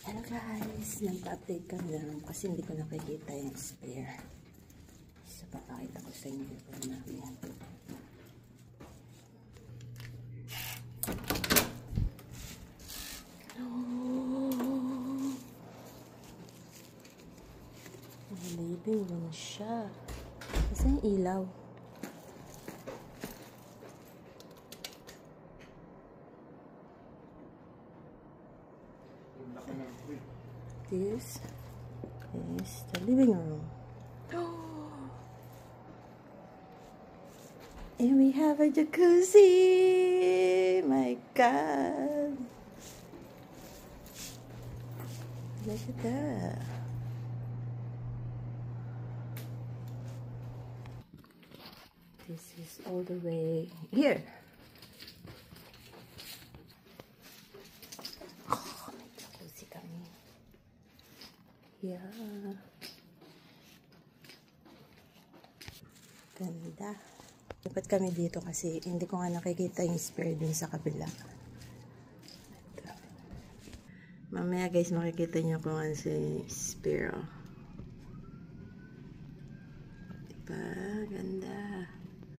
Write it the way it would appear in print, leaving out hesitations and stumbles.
Hello guys, nagpa-update kami lang kasi hindi ko nakikita yung spare. So, papakita ko sa inyo yung namin. Living room siya. Kasi yung ilaw. This is the living room. And we have a jacuzzi. My God. Look at that. This is all the way here. Oh, may jacuzzi kami. Yeah. Ganda. Dapat kami dito kasi hindi ko nga nakikita yung spare dun sa kabila. Ito. Mamaya guys makikita nyo kung ano si spare. Diba? Ganda.